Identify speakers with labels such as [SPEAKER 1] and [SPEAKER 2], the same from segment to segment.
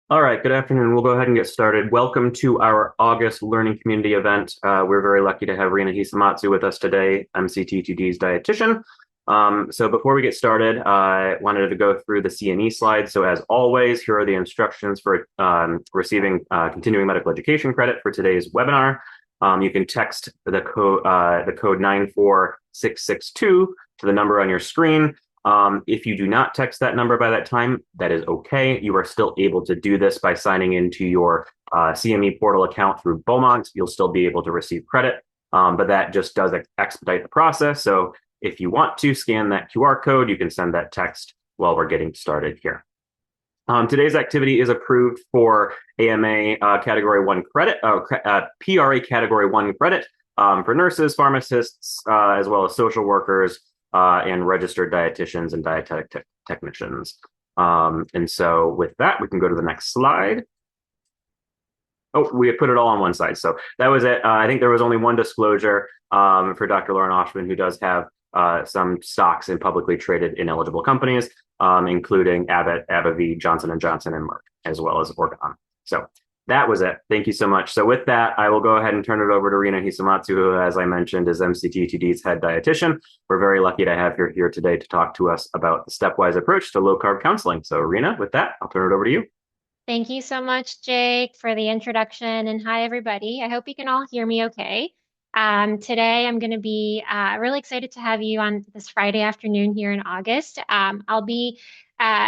[SPEAKER 1] All right, good afternoon. We'll go ahead and get started. Welcome to our August Learning Community event. We're very lucky to have Rina Hisamatsu with us today, MCT2D's dietitian. So before we get started, I wanted to go through the CNE slides. So as always, here are the instructions for receiving continuing medical education credit for today's webinar. You can text the code 94662 to the number on your screen. If you do not text that number by that time, that is okay. You are still able to do this by signing into your CME portal account through Beaumont. You'll still be able to receive credit, but that just does expedite the process. So if you want to scan that QR code, you can send that text while we're getting started here. Today's activity is approved for AMA Category 1 credit, PRA Category 1 credit for nurses, pharmacists, as well as social workers, and registered dietitians and dietetic technicians. And so with that, we can go to the next slide. Oh, we put it all on one side. So that was it. I think there was only one disclosure for Dr. Lauren Oshman, who does have some stocks in publicly traded ineligible companies, including Abbott, AbbVie, Johnson & Johnson, and Merck, as well as Organon. So that was it. Thank you so much. So with that, I will go ahead and turn it over to Rina Hisamatsu, who, as I mentioned, is MCT2D's head dietitian. We're very lucky to have her here today to talk to us about the stepwise approach to low-carb counseling. So Rina, with that, I'll turn it over to you.
[SPEAKER 2] Thank you so much, Jake, for the introduction. And hi, everybody. I hope you can all hear me okay. Today, I'm going to be really excited to have you on this Friday afternoon here in August. I'll be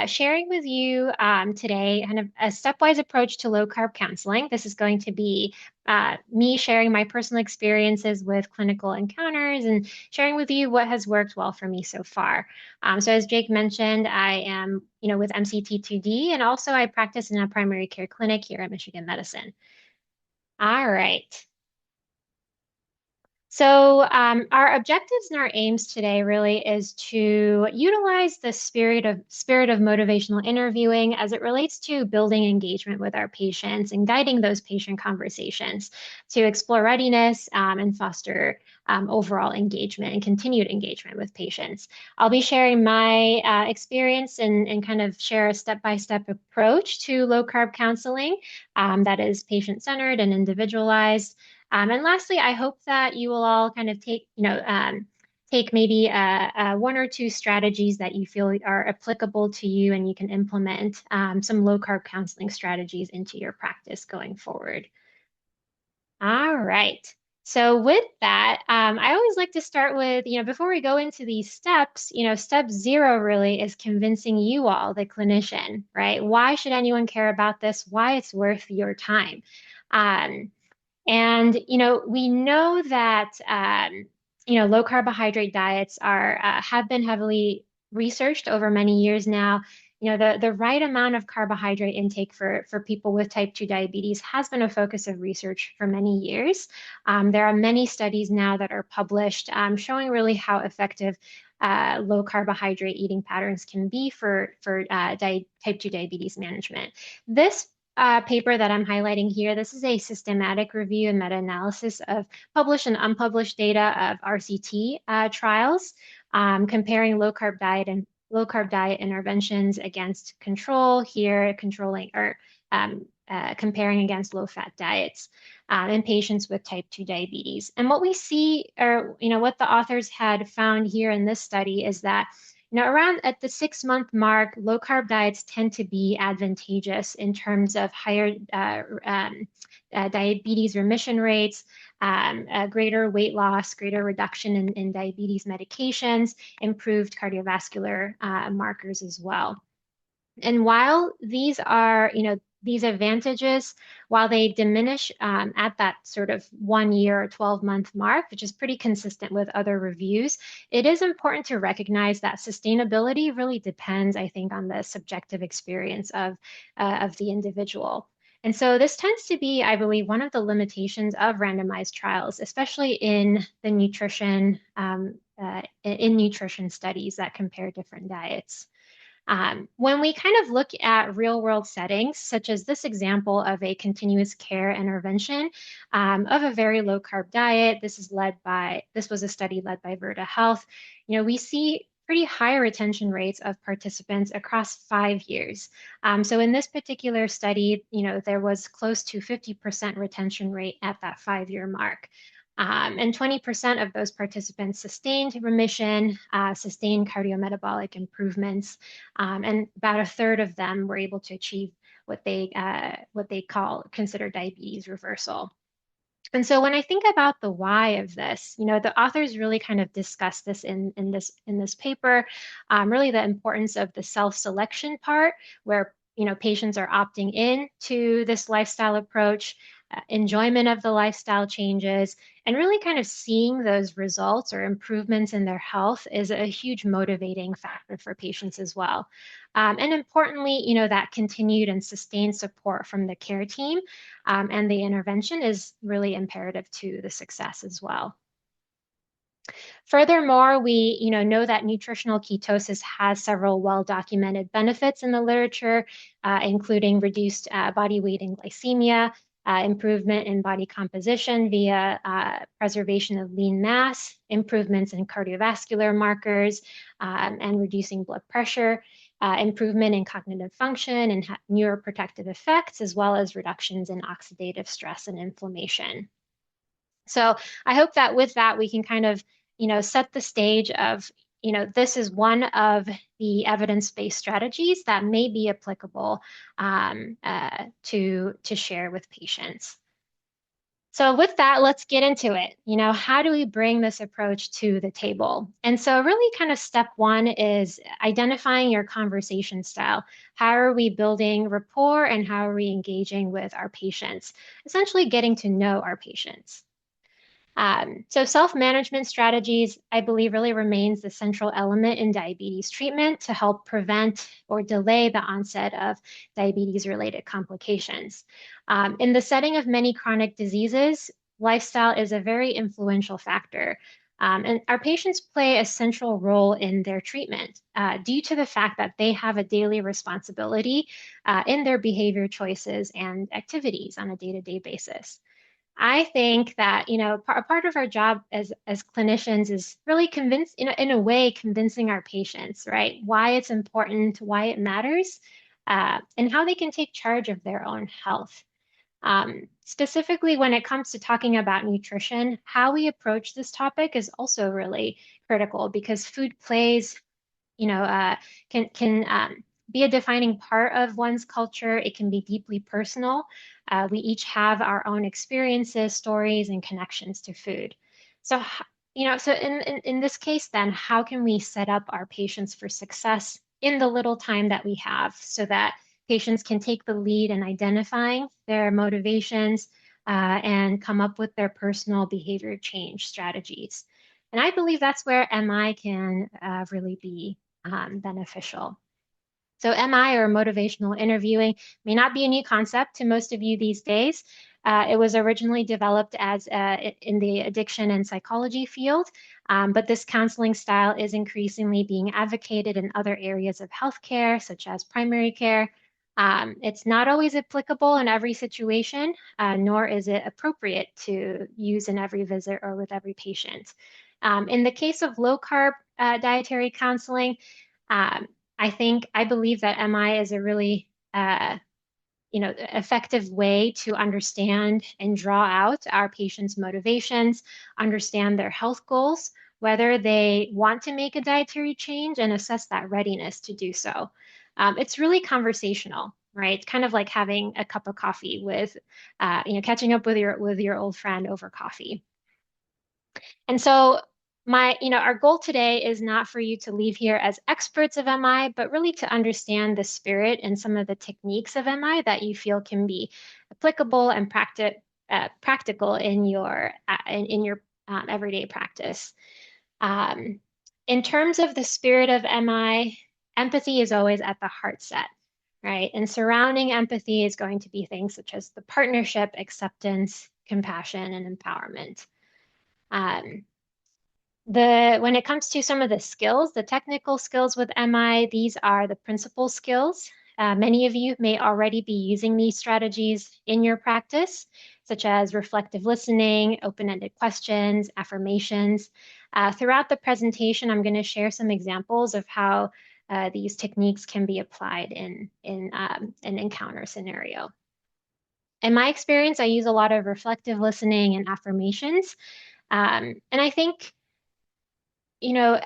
[SPEAKER 2] sharing with you today kind of a stepwise approach to low carb counseling. This is going to be me sharing my personal experiences with clinical encounters and sharing with you what has worked well for me so far. So as Jake mentioned, I am, with MCT2D, and also I practice in a primary care clinic here at Michigan Medicine. All right. So, our objectives and our aims today really is to utilize the spirit of motivational interviewing as it relates to building engagement with our patients and guiding those patient conversations to explore readiness and foster overall engagement and continued engagement with patients. I'll be sharing my experience and kind of share a step-by-step approach to low carb counseling that is patient-centered and individualized. And lastly, I hope that you will all kind of take maybe one or two strategies that you feel are applicable to you, and you can implement some low carb counseling strategies into your practice going forward. All right. So with that, I always like to start with, before we go into these steps, step zero really is convincing you all, the clinician, right? Why should anyone care about this? Why it's worth your time? Um, and, we know that, low carbohydrate diets have been heavily researched over many years now. The right amount of carbohydrate intake for people with type 2 diabetes has been a focus of research for many years. There are many studies now that are published showing really how effective low carbohydrate eating patterns can be for type 2 diabetes management. This paper that I'm highlighting here, this is a systematic review and meta-analysis of published and unpublished data of RCT trials, comparing low carb diet interventions against control here, comparing against low fat diets in patients with type 2 diabetes. And what we see, or what the authors had found here in this study, is that around at the 6-month mark, low carb diets tend to be advantageous in terms of higher diabetes remission rates, greater weight loss, greater reduction in diabetes medications, improved cardiovascular markers as well. And while these advantages, while they diminish at that sort of 1 year or 12-month mark, which is pretty consistent with other reviews, it is important to recognize that sustainability really depends, I think, on the subjective experience of the individual. And so this tends to be, I believe, one of the limitations of randomized trials, especially in nutrition studies that compare different diets. When we kind of look at real world settings, such as this example of a continuous care intervention of a very low carb diet, this was a study led by Virta Health. We see pretty high retention rates of participants across 5 years. So in this particular study, there was close to 50% retention rate at that 5-year mark. And 20% of those participants sustained remission, sustained cardiometabolic improvements, and about a third of them were able to achieve what they consider diabetes reversal. And so when I think about the why of this, the authors really kind of discuss this in this paper, really the importance of the self-selection part, where patients are opting in to this lifestyle approach, enjoyment of the lifestyle changes, and really kind of seeing those results or improvements in their health is a huge motivating factor for patients as well. And importantly, that continued and sustained support from the care team and the intervention is really imperative to the success as well. Furthermore, we know that nutritional ketosis has several well-documented benefits in the literature, including reduced body weight and glycemia, improvement in body composition via preservation of lean mass, improvements in cardiovascular markers, and reducing blood pressure, improvement in cognitive function and neuroprotective effects, as well as reductions in oxidative stress and inflammation. So I hope that with that, we can kind of, set the stage of, this is one of the evidence-based strategies that may be applicable to share with patients. So with that, let's get into it. How do we bring this approach to the table? And so really kind of step one is identifying your conversation style. How are we building rapport and how are we engaging with our patients? Essentially getting to know our patients. So self-management strategies, I believe, really remains the central element in diabetes treatment to help prevent or delay the onset of diabetes-related complications. In the setting of many chronic diseases, lifestyle is a very influential factor. And our patients play a central role in their treatment due to the fact that they have a daily responsibility in their behavior choices and activities on a day-to-day basis. I think that, part of our job as clinicians is really in a way, convincing our patients, right? Why it's important, why it matters, and how they can take charge of their own health. Specifically, when it comes to talking about nutrition, how we approach this topic is also really critical because food plays, can be a defining part of one's culture. It can be deeply personal. We each have our own experiences, stories, and connections to food. So, so in this case, then, how can we set up our patients for success in the little time that we have so that patients can take the lead in identifying their motivations and come up with their personal behavior change strategies? And I believe that's where MI can really be beneficial. So MI, or motivational interviewing, may not be a new concept to most of you these days. It was originally developed as in the addiction and psychology field, but this counseling style is increasingly being advocated in other areas of healthcare, such as primary care. It's not always applicable in every situation, nor is it appropriate to use in every visit or with every patient. In the case of low-carb dietary counseling, I believe that MI is a really, effective way to understand and draw out our patients' motivations, understand their health goals, whether they want to make a dietary change, and assess that readiness to do so. It's really conversational, right? It's kind of like having a cup of coffee with, catching up with your old friend over coffee. And so our goal today is not for you to leave here as experts of MI, but really to understand the spirit and some of the techniques of MI that you feel can be applicable and practical in your everyday practice. In terms of the spirit of MI, empathy is always at the heart set, right? And surrounding empathy is going to be things such as the partnership, acceptance, compassion, and empowerment. When it comes to some of the skills, the technical skills with MI, these are the principal skills. Many of you may already be using these strategies in your practice, such as reflective listening, open-ended questions, affirmations. Throughout the presentation, I'm going to share some examples of how these techniques can be applied in an encounter scenario. In my experience, I use a lot of reflective listening and affirmations. And I think, you know,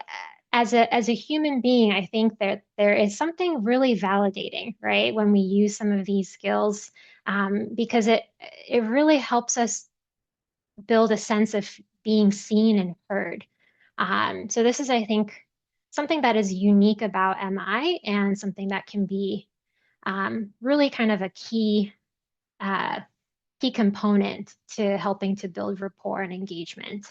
[SPEAKER 2] as a human being, I think that there is something really validating, right, when we use some of these skills, because it really helps us build a sense of being seen and heard. So this is, I think, something that is unique about MI and something that can be really kind of a uh, key component to helping to build rapport and engagement.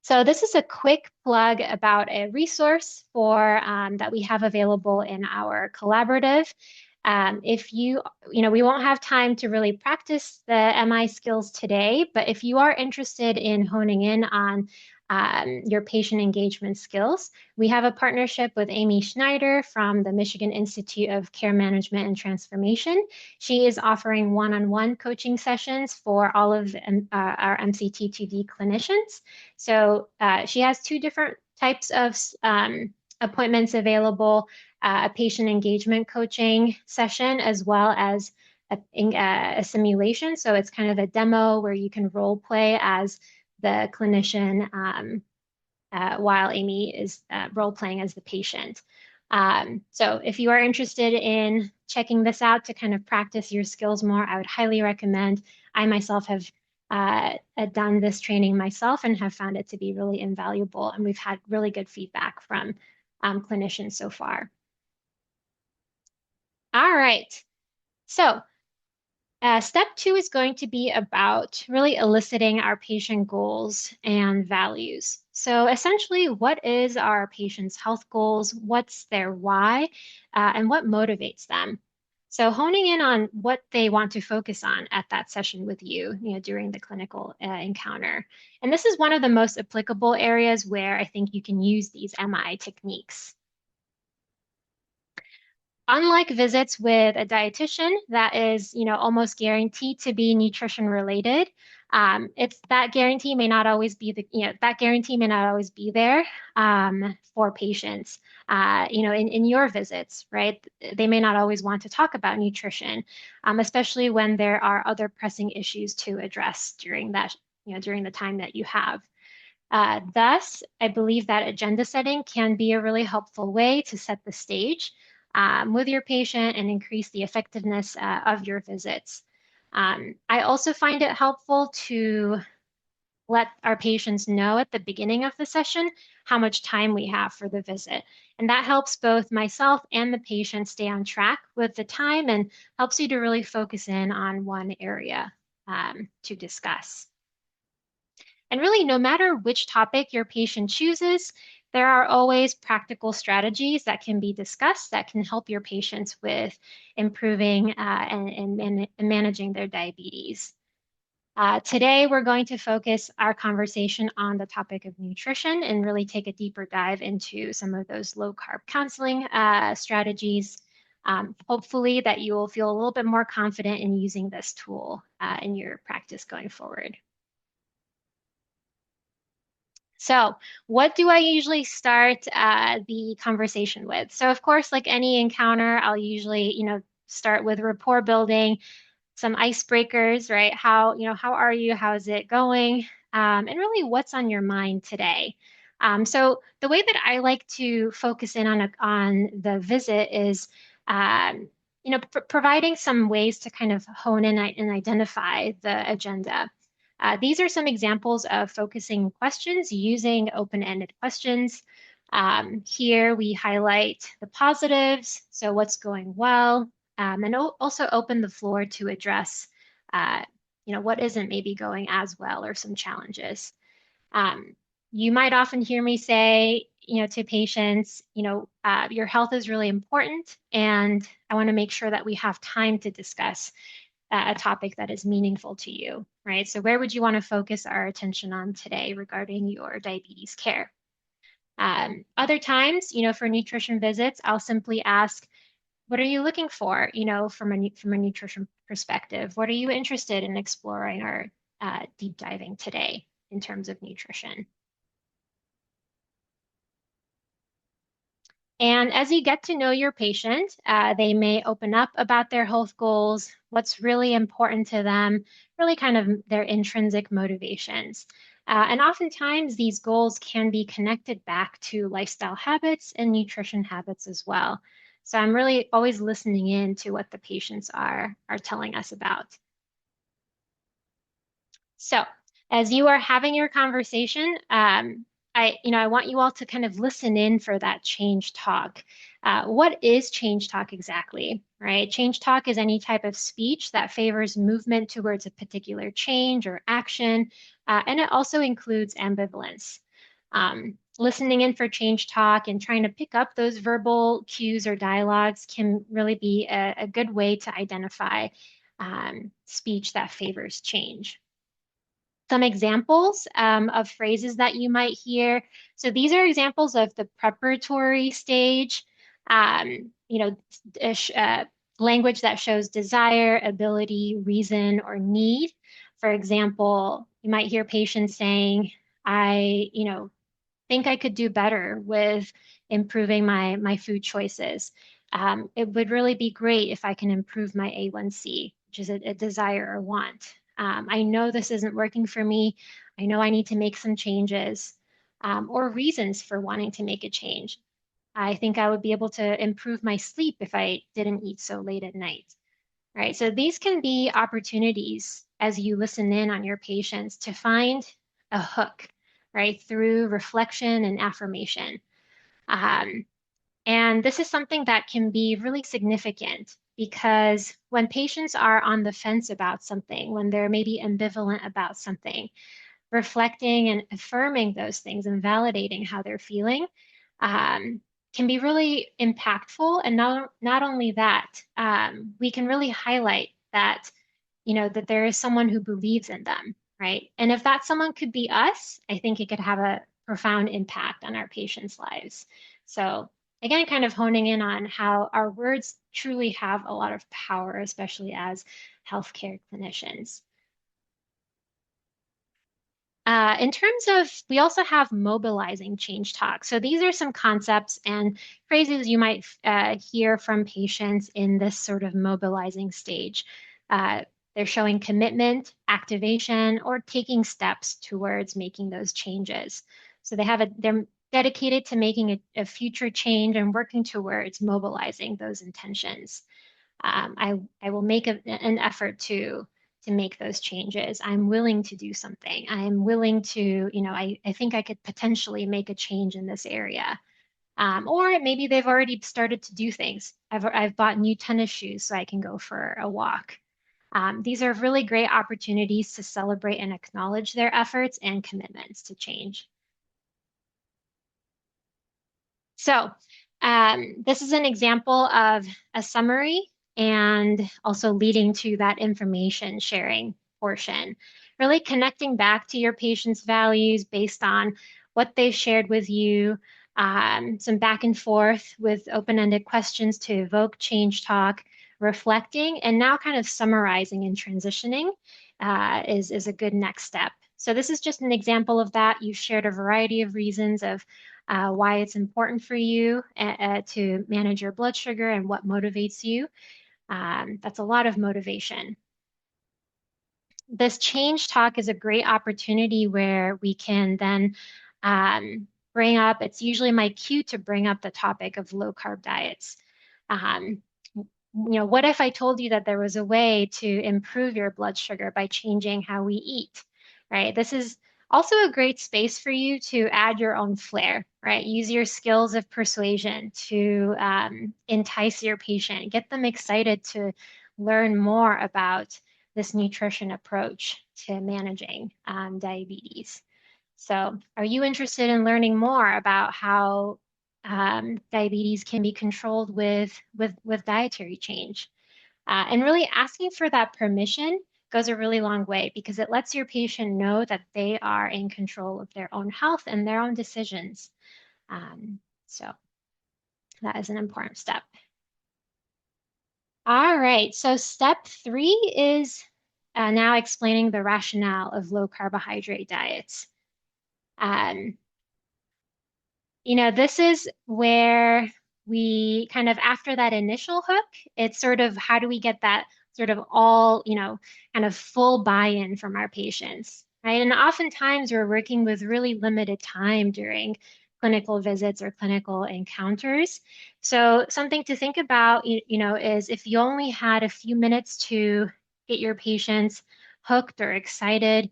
[SPEAKER 2] So this is a quick plug about a resource for that we have available in our collaborative. If we won't have time to really practice the MI skills today, but if you are interested in honing in on your patient engagement skills, we have a partnership with Amy Schneider from the Michigan Institute of Care Management and Transformation. She is offering one-on-one coaching sessions for all of our MCT2D clinicians. So she has two different types of appointments available, a patient engagement coaching session, as well as a simulation. So it's kind of a demo where you can role play as the clinician while Amy is role playing as the patient. So if you are interested in checking this out to kind of practice your skills more, I would highly recommend. I myself have done this training myself and have found it to be really invaluable. And we've had really good feedback from clinicians so far. All right. So step two is going to be about really eliciting our patient goals and values. So essentially, what is our patient's health goals? What's their why? And what motivates them? So honing in on what they want to focus on at that session with you, during the clinical encounter. And this is one of the most applicable areas where I think you can use these MI techniques. Unlike visits with a dietitian that is, almost guaranteed to be nutrition related, it's that guarantee may not always be that guarantee may not always be there for patients. In your visits, right? They may not always want to talk about nutrition, especially when there are other pressing issues to address during during the time that you have. Thus, I believe that agenda setting can be a really helpful way to set the stage with your patient and increase the effectiveness of your visits. I also find it helpful to let our patients know at the beginning of the session how much time we have for the visit. And that helps both myself and the patient stay on track with the time and helps you to really focus in on one area to discuss. And really, no matter which topic your patient chooses, there are always practical strategies that can be discussed that can help your patients with improving and managing their diabetes. Today, we're going to focus our conversation on the topic of nutrition and really take a deeper dive into some of those low carb counseling strategies. Hopefully that you will feel a little bit more confident in using this tool in your practice going forward. So, what do I usually start the conversation with? So, of course, like any encounter, I'll usually, start with rapport building, some icebreakers, right? How are you? How's it going? And really, what's on your mind today? So, the way that I like to focus in on the visit is, providing some ways to kind of hone in and identify the agenda. These are some examples of focusing questions using open-ended questions. Here we highlight the positives, so what's going well, and also open the floor to address, what isn't maybe going as well or some challenges. You might often hear me say, to patients, your health is really important, and I want to make sure that we have time to discuss a topic that is meaningful to you, right? So where would you want to focus our attention on today regarding your diabetes care? Other times, for nutrition visits, I'll simply ask, what are you looking for, from a nutrition perspective? What are you interested in exploring or deep diving today? in terms of nutrition. And as you get to know your patient, they may open up about their health goals, what's really important to them, really kind of their intrinsic motivations. And oftentimes these goals can be connected back to lifestyle habits and nutrition habits as well. So I'm really always listening in to what the patients are telling us about. So, as you are having your conversation, I want you all to kind of listen in for that change talk. What is change talk exactly, right? Change talk is any type of speech that favors movement towards a particular change or action, and it also includes ambivalence. Listening in for change talk and trying to pick up those verbal cues or dialogues can really be a good way to identify speech that favors change. Some examples of phrases that you might hear. So these are examples of the preparatory stage, um, you know, language that shows desire, ability, reason, or need. For example, you might hear patients saying, I think I could do better with improving my food choices. It would really be great if I can improve my A1C, which is a desire or want. I know this isn't working for me. I know I need to make some changes, or reasons for wanting to make a change. I think I would be able to improve my sleep if I didn't eat so late at night. Right. So these can be opportunities as you listen in on your patients to find a hook, right, through reflection and affirmation. Um, and this is something that can be really significant because when patients are on the fence about something, when they're maybe ambivalent about something, reflecting and affirming those things and validating how they're feeling um, can be really impactful. And not only that, we can really highlight that, that there is someone who believes in them, right? And if that someone could be us, I think it could have a profound impact on our patients' lives. So again, kind of honing in on how our words truly have a lot of power, especially as healthcare clinicians. In terms of, we also have mobilizing change talk. So these are some concepts and phrases you might hear from patients in this sort of mobilizing stage. Uh, they're showing commitment, activation, or taking steps towards making those changes. So they're dedicated to making a future change and working towards mobilizing those intentions. I will make an effort to make those changes. I'm willing to do something. I'm willing to, I think I could potentially make a change in this area. Or maybe they've already started to do things. I've bought new tennis shoes so I can go for a walk. These are really great opportunities to celebrate and acknowledge their efforts and commitments to change. So this is an example of a summary and also leading to that information sharing portion. Really connecting back to your patient's values based on what they've shared with you, some back and forth with open-ended questions to evoke change talk, reflecting, and now kind of summarizing and transitioning is a good next step. So this is just an example of that. You shared a variety of reasons of why it's important for you to manage your blood sugar and what motivates you. That's a lot of motivation. This change talk is a great opportunity where we can then bring up, it's usually my cue to bring up the topic of low carb diets. What if I told you that there was a way to improve your blood sugar by changing how we eat, right? This is also a great space for you to add your own flair, right? Use your skills of persuasion to entice your patient, get them excited to learn more about this nutrition approach to managing diabetes. So, are you interested in learning more about how diabetes can be controlled with dietary change? And really asking for that permission goes a really long way because it lets your patient know that they are in control of their own health and their own decisions. So that is an important step. All right, so step 3 is now explaining the rationale of low carbohydrate diets. Um, this is where we kind of, after that initial hook, it's sort of how do we get that sort of all, kind of full buy-in from our patients, right? And oftentimes we're working with really limited time during clinical visits or clinical encounters. So something to think about, is if you only had a few minutes to get your patients hooked or excited,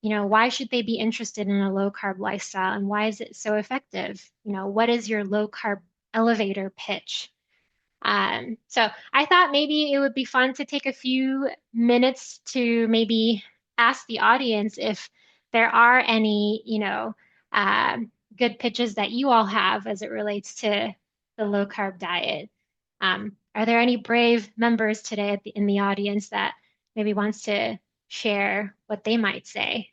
[SPEAKER 2] why should they be interested in a low carb lifestyle and why is it so effective? What is your low carb elevator pitch? So I thought maybe it would be fun to take a few minutes to maybe ask the audience if there are any, good pitches that you all have as it relates to the low carb diet. Are there any brave members today in the audience that maybe wants to share what they might say?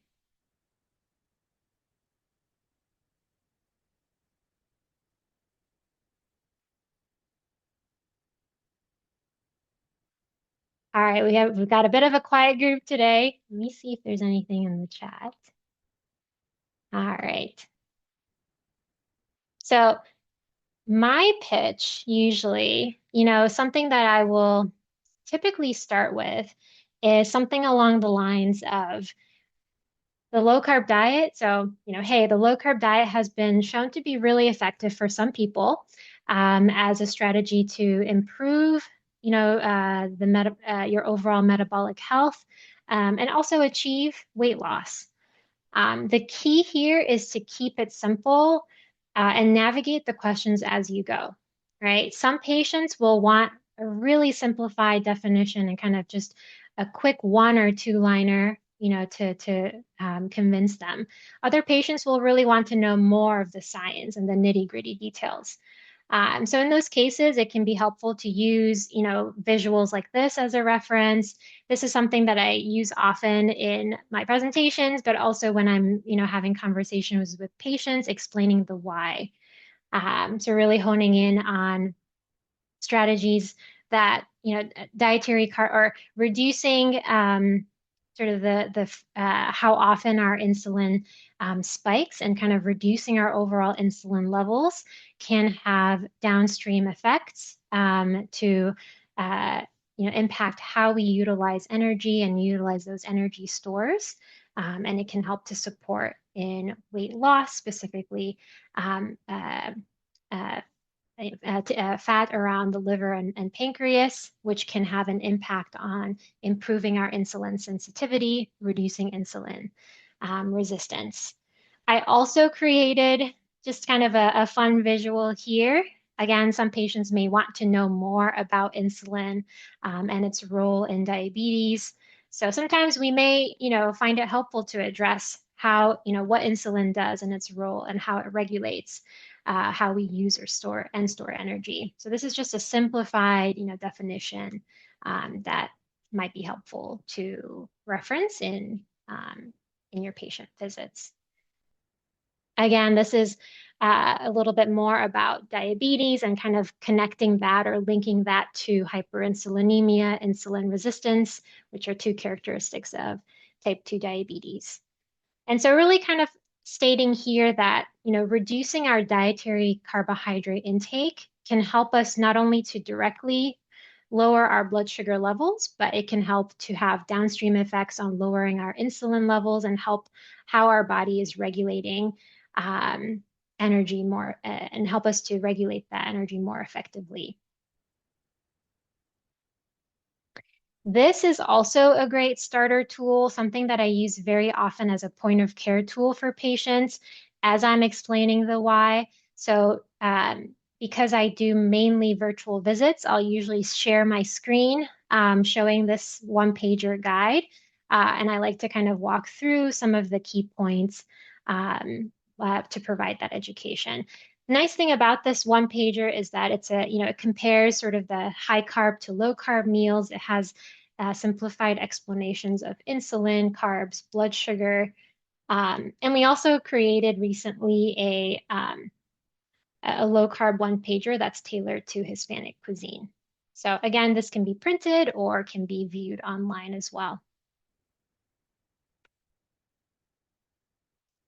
[SPEAKER 2] All right, we've got a bit of a quiet group today. Let me see if there's anything in the chat. All right. So my pitch usually, something that I will typically start with is something along the lines of the low carb diet. So, hey, the low carb diet has been shown to be really effective for some people as a strategy to improve, your overall metabolic health and also achieve weight loss. The key here is to keep it simple and navigate the questions as you go, right? Some patients will want a really simplified definition and kind of just a quick one or two liner, to convince them. Other patients will really want to know more of the science and the nitty-gritty details. So in those cases, it can be helpful to use, visuals like this as a reference. This is something that I use often in my presentations, but also when I'm, having conversations with patients, explaining the why. So really honing in on strategies that, dietary or reducing sort of the how often our insulin spikes and kind of reducing our overall insulin levels can have downstream effects to impact how we utilize energy and utilize those energy stores. And it can help to support in weight loss, specifically uh, fat around the liver and pancreas, which can have an impact on improving our insulin sensitivity, reducing insulin resistance. I also created just kind of a fun visual here. Again, some patients may want to know more about insulin and its role in diabetes. So sometimes we may, find it helpful to address how, what insulin does and its role and how it regulates how we use or store energy. So this is just a simplified, definition that might be helpful to reference in your patient visits. Again, this is a little bit more about diabetes and kind of connecting that or linking that to hyperinsulinemia, insulin resistance, which are two characteristics of type 2 diabetes. And so really kind of stating here that, reducing our dietary carbohydrate intake can help us not only to directly lower our blood sugar levels, but it can help to have downstream effects on lowering our insulin levels and help how our body is regulating energy more and help us to regulate that energy more effectively. This is also a great starter tool, something that I use very often as a point of care tool for patients as I'm explaining the why. So because I do mainly virtual visits, I'll usually share my screen showing this one-pager guide. And I like to kind of walk through some of the key points to provide that education. The nice thing about this one pager is that it compares sort of the high carb to low carb meals. It has simplified explanations of insulin, carbs, blood sugar. And we also created recently a low carb one pager that's tailored to Hispanic cuisine. So again, this can be printed or can be viewed online as well.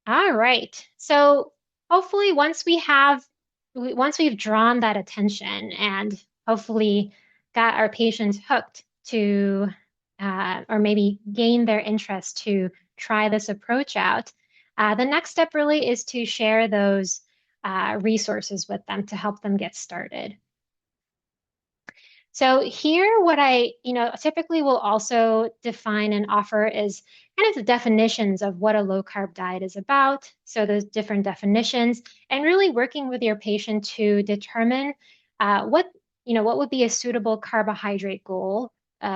[SPEAKER 2] All right. So hopefully once we've drawn that attention and hopefully got our patients hooked to or maybe gain their interest to try this approach out, the next step really is to share those resources with them to help them get started. So here, what typically will also define and offer is kind of the definitions of what a low carb diet is about. So those different definitions, and really working with your patient to determine what would be a suitable carbohydrate goal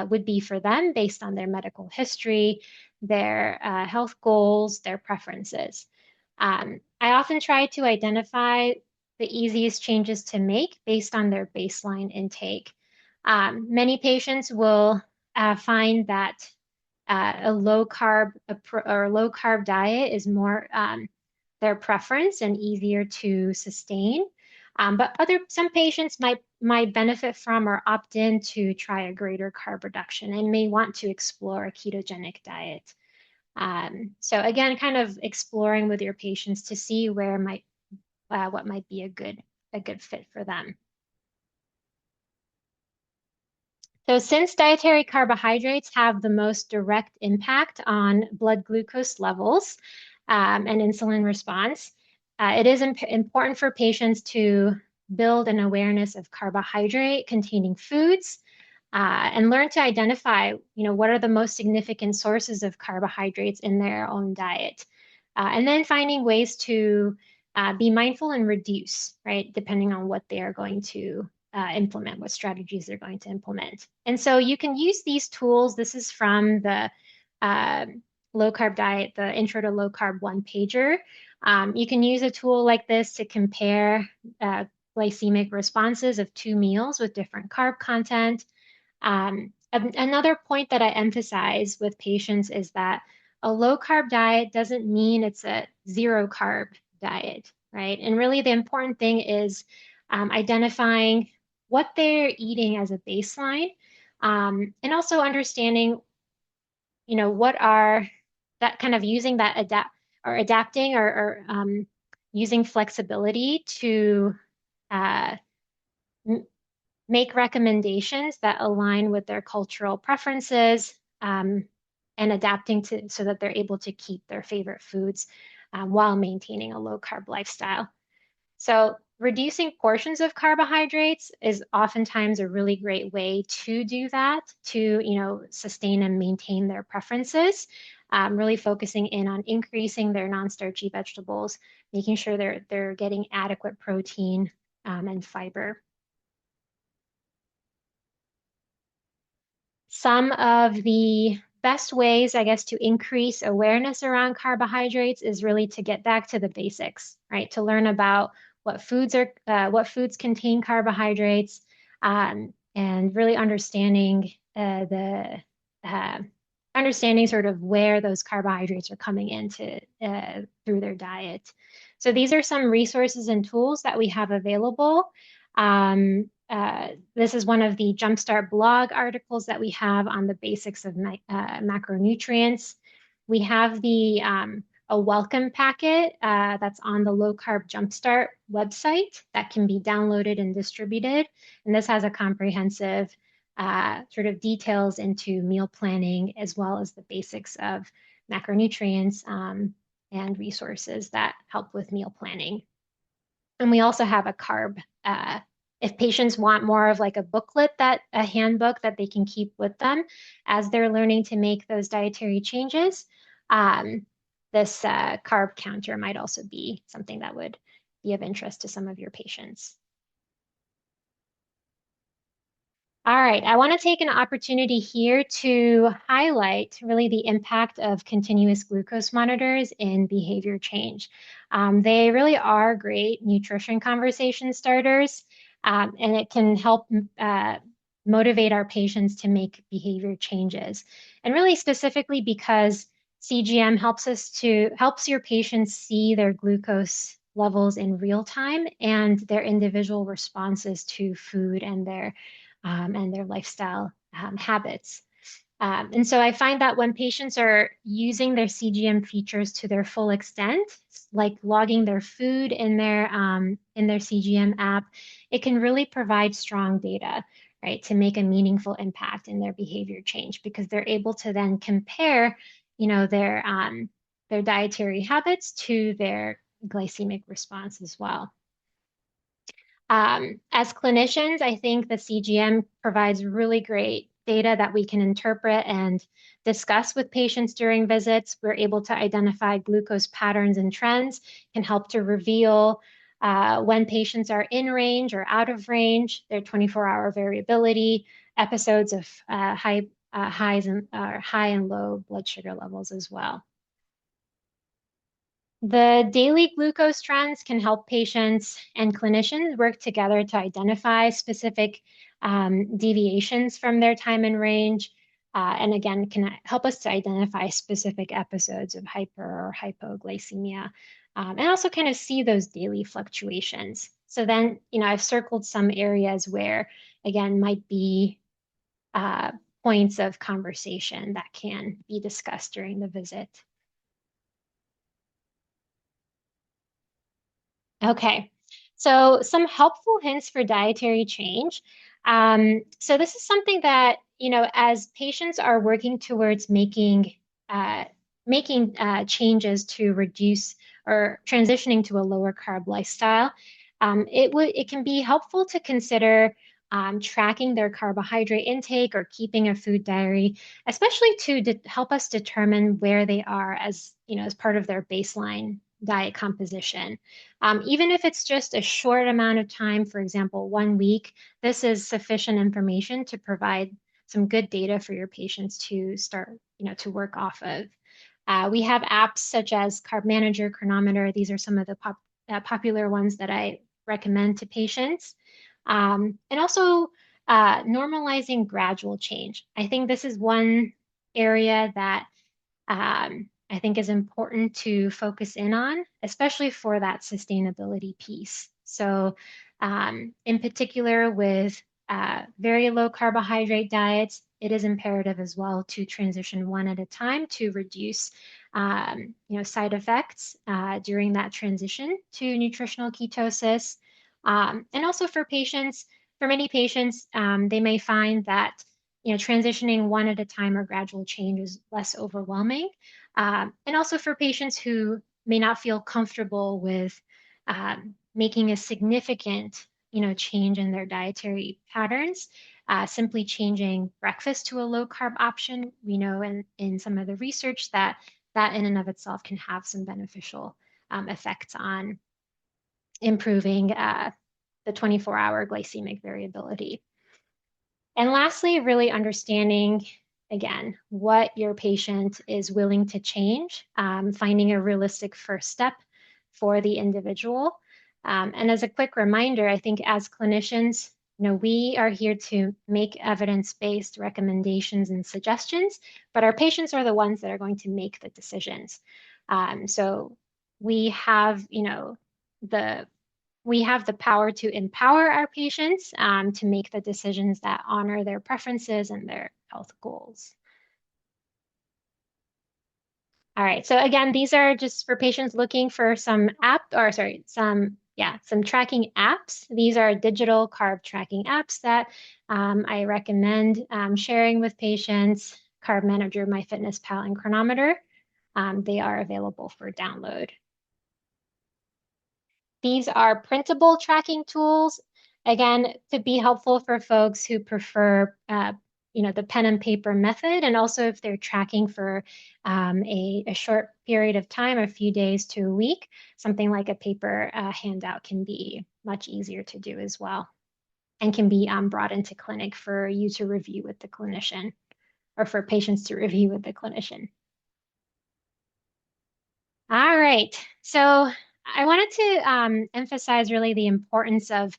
[SPEAKER 2] would be for them based on their medical history, their health goals, their preferences. I often try to identify the easiest changes to make based on their baseline intake. Many patients will find that a low carb diet is more their preference and easier to sustain. But some patients might benefit from or opt in to try a greater carb reduction and may want to explore a ketogenic diet. So again, kind of exploring with your patients to see what might be a good fit for them. So, since dietary carbohydrates have the most direct impact on blood glucose levels and insulin response, it is important for patients to build an awareness of carbohydrate containing foods and learn to identify, what are the most significant sources of carbohydrates in their own diet. And then finding ways to be mindful and reduce, right, depending on what they are going to implement, what strategies they're going to implement. And so you can use these tools. This is from the uh, low carb diet, the Intro to Low Carb one pager. You can use a tool like this to compare glycemic responses of two meals with different carb content. Another point that I emphasize with patients is that a low carb diet doesn't mean it's a zero carb diet, right? And really, the important thing is identifying what they're eating as a baseline, and also understanding, what are that kind of using that adapting or using flexibility to uh, make recommendations that align with their cultural preferences, and adapting to so that they're able to keep their favorite foods while maintaining a low carb lifestyle. So reducing portions of carbohydrates is oftentimes a really great way to do that, to, sustain and maintain their preferences, really focusing in on increasing their non-starchy vegetables, making sure they're getting adequate protein and fiber. Some of the best ways, I guess, to increase awareness around carbohydrates is really to get back to the basics, right? To learn about what foods contain carbohydrates, and really uh, understanding sort of where those carbohydrates are coming into through their diet. So these are some resources and tools that we have available. This is one of the Jumpstart blog articles that we have on the basics of macronutrients. We have a welcome packet that's on the Low Carb Jumpstart website that can be downloaded and distributed. And this has a comprehensive sort of details into meal planning as well as the basics of macronutrients and resources that help with meal planning. And we also have a carb. If patients want more of like a handbook that they can keep with them as they're learning to make those dietary changes, this carb counter might also be something that would be of interest to some of your patients. All right, I want to take an opportunity here to highlight really the impact of continuous glucose monitors in behavior change. They really are great nutrition conversation starters, and it can help motivate our patients to make behavior changes. And really specifically because CGM helps your patients see their glucose levels in real time and their individual responses to food and their lifestyle habits. And so I find that when patients are using their CGM features to their full extent, like logging their food in their CGM app, it can really provide strong data, right, to make a meaningful impact in their behavior change because they're able to then compare, their dietary habits to their glycemic response as well. As clinicians, I think the CGM provides really great data that we can interpret and discuss with patients during visits. We're able to identify glucose patterns and trends, can help to reveal when patients are in range or out of range, their 24-hour variability, episodes of high and low blood sugar levels as well. The daily glucose trends can help patients and clinicians work together to identify specific deviations from their time and range. And again, can help us to identify specific episodes of hyper or hypoglycemia, and also kind of see those daily fluctuations. So then, I've circled some areas where, again, might be points of conversation that can be discussed during the visit. Okay, so some helpful hints for dietary change. So this is something that, as patients are working towards uh, making changes to reduce or transitioning to a lower carb lifestyle, it can be helpful to consider tracking their carbohydrate intake or keeping a food diary, especially to help us determine where they are as part of their baseline diet composition. Even if it's just a short amount of time, for example, 1 week, this is sufficient information to provide some good data for your patients to start, to work off of. We have apps such as Carb Manager, Chronometer. These are some of the popular ones that I recommend to patients. And also normalizing gradual change. I think this is one area that I think is important to focus in on, especially for that sustainability piece. So, in particular, with very low carbohydrate diets, it is imperative as well to transition one at a time to reduce, side effects during that transition to nutritional ketosis. And also for many patients, they may find that transitioning one at a time or gradual change is less overwhelming. And also for patients who may not feel comfortable with making a significant, change in their dietary patterns, simply changing breakfast to a low carb option. We know in some of the research that in and of itself can have some beneficial effects on improving the 24-hour glycemic variability. And lastly, really understanding, again, what your patient is willing to change, finding a realistic first step for the individual. And as a quick reminder, I think as clinicians, we are here to make evidence-based recommendations and suggestions, but our patients are the ones that are going to make the decisions. So we have, the we have the power to empower our patients to make the decisions that honor their preferences and their health goals. All right, so again, these are just for patients looking for some some tracking apps. These are digital carb tracking apps that I recommend sharing with patients. Carb Manager, MyFitnessPal, and Chronometer. They are available for download. These are printable tracking tools, again, to be helpful for folks who prefer, the pen and paper method, and also if they're tracking for a short period of time, a few days to a week, something like a paper handout can be much easier to do as well, and can be brought into clinic for you to review with the clinician, or for patients to review with the clinician. All right. So I wanted to emphasize really the importance of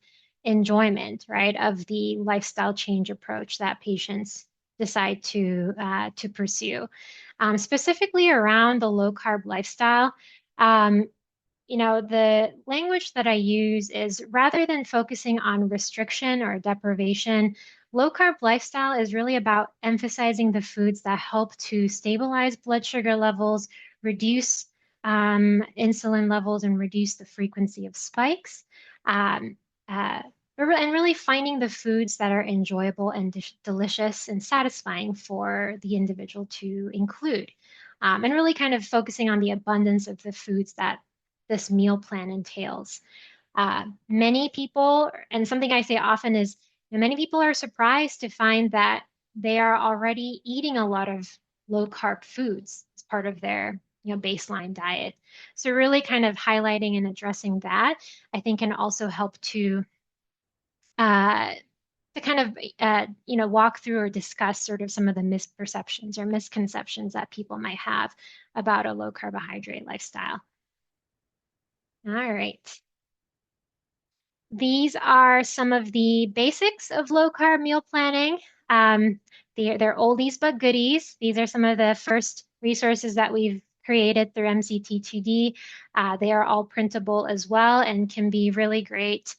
[SPEAKER 2] enjoyment, right, of the lifestyle change approach that patients decide to pursue, specifically around the low carb lifestyle. Um, the language that I use is rather than focusing on restriction or deprivation, Low carb lifestyle is really about emphasizing the foods that help to stabilize blood sugar levels, reduce insulin levels, and reduce the frequency of spikes. Um, uh, and really finding the foods that are enjoyable and delicious and satisfying for the individual to include. And really kind of focusing on the abundance of the foods that this meal plan entails. Many people, and something I say often is, many people are surprised to find that they are already eating a lot of low carb foods as part of their, baseline diet. So really kind of highlighting and addressing that, I think can also help uh, to kind of walk through or discuss sort of some of the misperceptions or misconceptions that people might have about a low carbohydrate lifestyle. All right. These are some of the basics of low carb meal planning. Um, they're oldies but goodies. These are some of the first resources that we've created through MCT2D. They are all printable as well and can be really great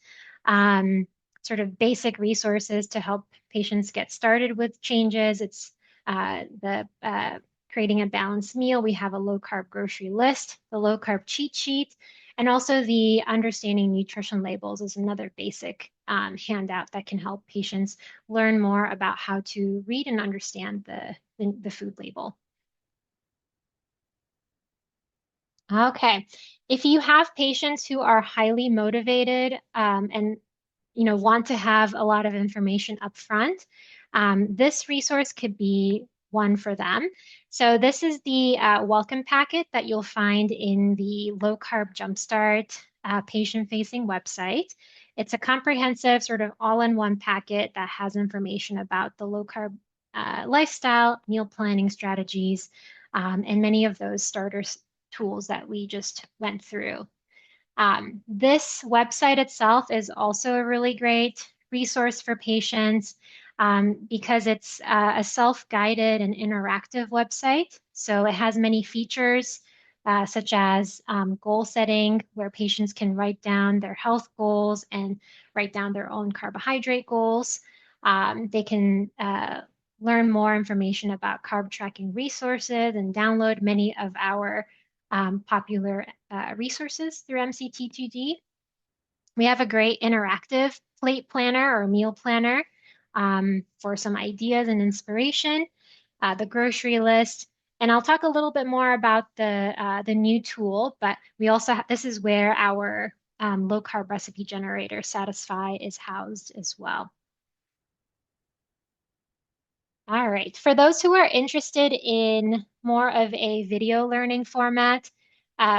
[SPEAKER 2] sort of basic resources to help patients get started with changes. It's the creating a balanced meal. We have a low carb grocery list, the low carb cheat sheet, and also the understanding nutrition labels is another basic handout that can help patients learn more about how to read and understand the food label. Okay. If you have patients who are highly motivated and want to have a lot of information up front, this resource could be one for them. So this is the welcome packet that you'll find in the Low Carb Jumpstart patient-facing website. It's a comprehensive sort of all-in-one packet that has information about the low carb lifestyle, meal planning strategies, and many of those starter tools that we just went through. This website itself is also a really great resource for patients because it's a self-guided and interactive website. So it has many features such as goal setting, where patients can write down their health goals and write down their own carbohydrate goals. They can learn more information about carb tracking resources and download many of our popular resources through MCT2D. We have a great interactive plate planner or meal planner for some ideas and inspiration, the grocery list, and I'll talk a little bit more about the new tool, but we also this is where our low carb recipe generator Satisfy is housed as well. All right. For those who are interested in more of a video learning format,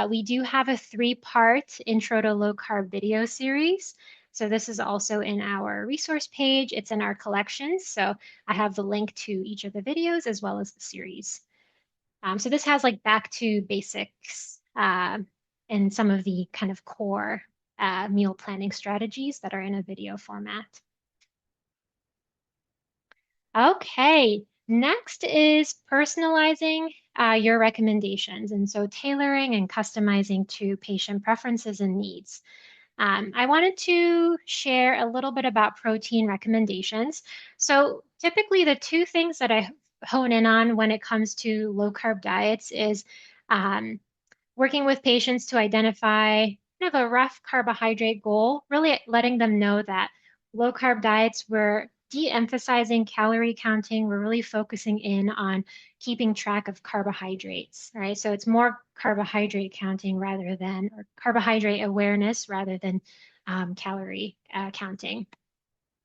[SPEAKER 2] we do have a three-part Intro to Low Carb video series. So this is also in our resource page. It's in our collections. So I have the link to each of the videos as well as the series. So this has like back to basics and some of the kind of core meal planning strategies that are in a video format. Okay, next is personalizing your recommendations. And so tailoring and customizing to patient preferences and needs. I wanted to share a little bit about protein recommendations. So typically the two things that I hone in on when it comes to low carb diets is um, working with patients to identify kind of a rough carbohydrate goal, really letting them know that low carb diets, we're de-emphasizing calorie counting. We're really focusing in on keeping track of carbohydrates, right? So it's more carbohydrate counting rather than, or carbohydrate awareness rather than calorie counting.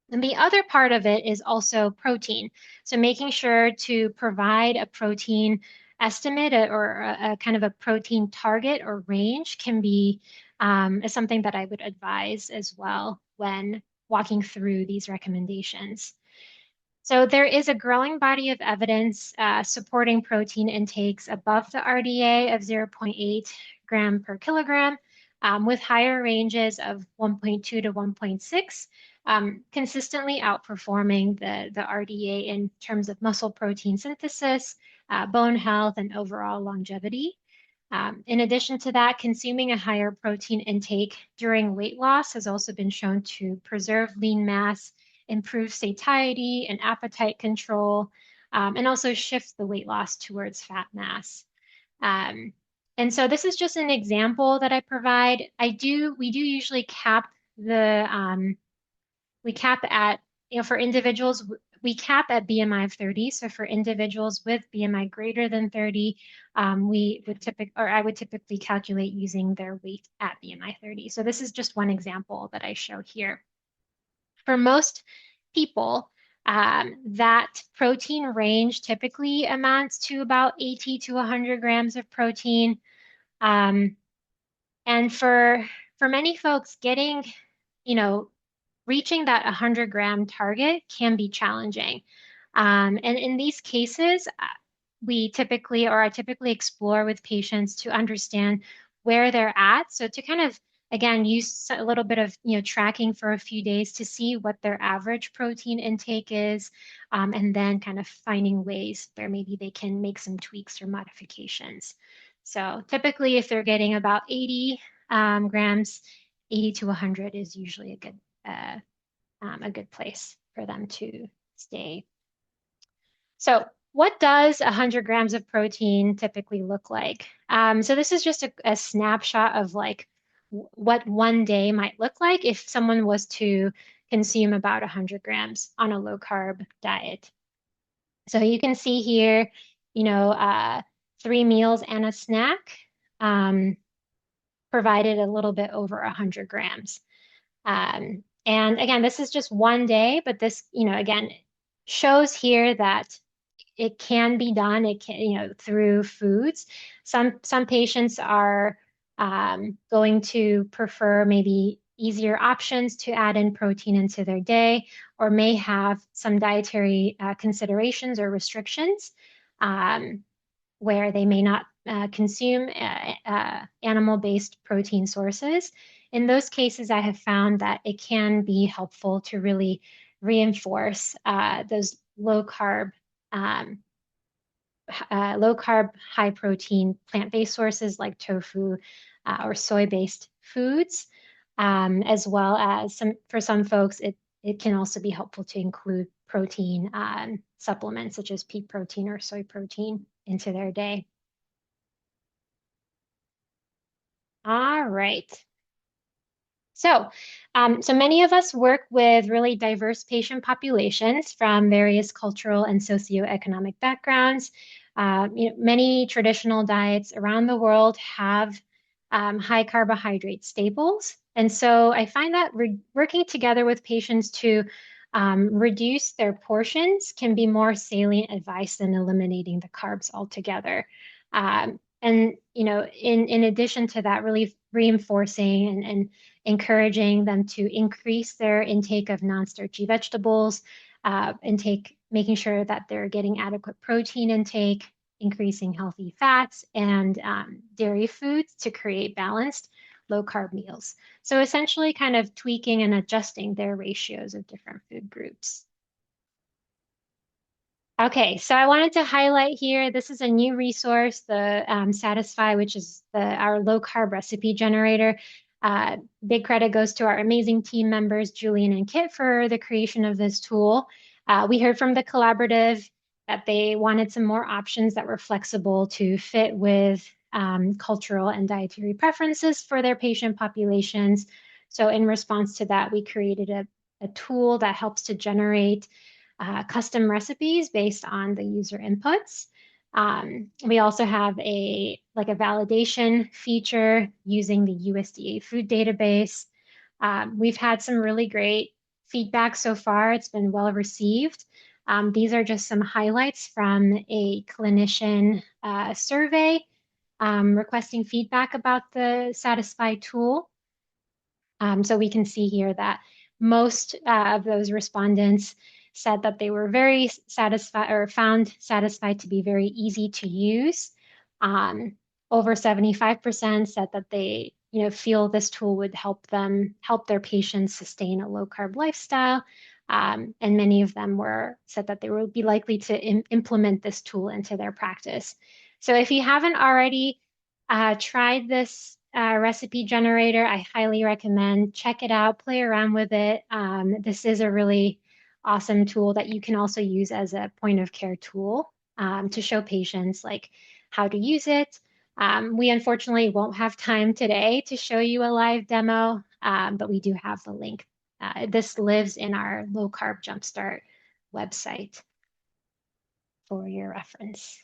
[SPEAKER 2] And the other part of it is also protein. So making sure to provide a protein estimate or a kind of a protein target or range can be is something that I would advise as well when walking through these recommendations. So there is a growing body of evidence supporting protein intakes above the RDA of 0.8 gram per kilogram, with higher ranges of 1.2 to 1.6, consistently outperforming the RDA in terms of muscle protein synthesis, bone health, and overall longevity. In addition to that, consuming a higher protein intake during weight loss has also been shown to preserve lean mass improve satiety and appetite control, and also shifts the weight loss towards fat mass. Um, and so this is just an example that I provide. We do usually cap we cap at, for individuals, we cap at BMI of 30. So for individuals with BMI greater than 30, I would typically calculate using their weight at BMI 30. So this is just one example that I show here. For most people, that protein range typically amounts to about 80 to 100 grams of protein. Um, and for many folks, you know, reaching that 100-gram target can be challenging. And in these cases, I typically explore with patients to understand where they're at. So to kind of, again, use a little bit of, tracking for a few days to see what their average protein intake is, and then kind of finding ways where maybe they can make some tweaks or modifications. So typically, if they're getting about 80 grams, 80 to 100 is usually a good place for them to stay. So what does 100 grams of protein typically look like? So this is just a snapshot of like what one day might look like if someone was to consume about 100 grams on a low carb diet. So you can see here, 3 meals and a snack provided a little bit over 100 grams. And again, this is just one day, but this, again, shows here that it can be done. It can, through foods. Some patients are going to prefer maybe easier options to add in protein into their day, or may have some dietary considerations or restrictions. Where they may not consume animal-based protein sources. In those cases, I have found that it can be helpful to really reinforce those low carb, high protein plant-based sources like tofu or soy-based foods, as well as for some folks, it can also be helpful to include protein supplements such as pea protein or soy protein into their day. All right. So many of us work with really diverse patient populations from various cultural and socioeconomic backgrounds. Many traditional diets around the world have high carbohydrate staples. And so I find that working together with patients to reduce their portions can be more salient advice than eliminating the carbs altogether. In addition to that, really reinforcing and encouraging them to increase their intake of non-starchy vegetables, making sure that they're getting adequate protein intake, increasing healthy fats and dairy foods to create balanced low carb meals. So essentially kind of tweaking and adjusting their ratios of different food groups. Okay, so I wanted to highlight here, this is a new resource, the Satisfy, which is our low carb recipe generator. Big credit goes to our amazing team members, Julian and Kit, for the creation of this tool. We heard from the collaborative that they wanted some more options that were flexible to fit with cultural and dietary preferences for their patient populations. So in response to that, we created a tool that helps to generate custom recipes based on the user inputs. We also have a validation feature using the USDA food database. We've had some really great feedback so far. It's been well received. These are just some highlights from a clinician survey requesting feedback about the Satisfy tool. So we can see here that most of those respondents said that they were very satisfied or found satisfied to be very easy to use. Over 75% said that they feel this tool would help their patients sustain a low carb lifestyle. And many of them said that they would be likely to implement this tool into their practice. So if you haven't already tried this recipe generator, I highly recommend check it out, play around with it. This is a really awesome tool that you can also use as a point of care tool to show patients like how to use it. We unfortunately won't have time today to show you a live demo, but we do have the link. This lives in our low carb jumpstart website for your reference.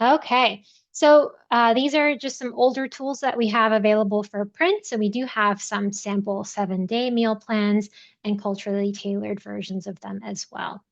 [SPEAKER 2] Okay, so these are just some older tools that we have available for print. So we do have some sample 7-day meal plans and culturally tailored versions of them as well.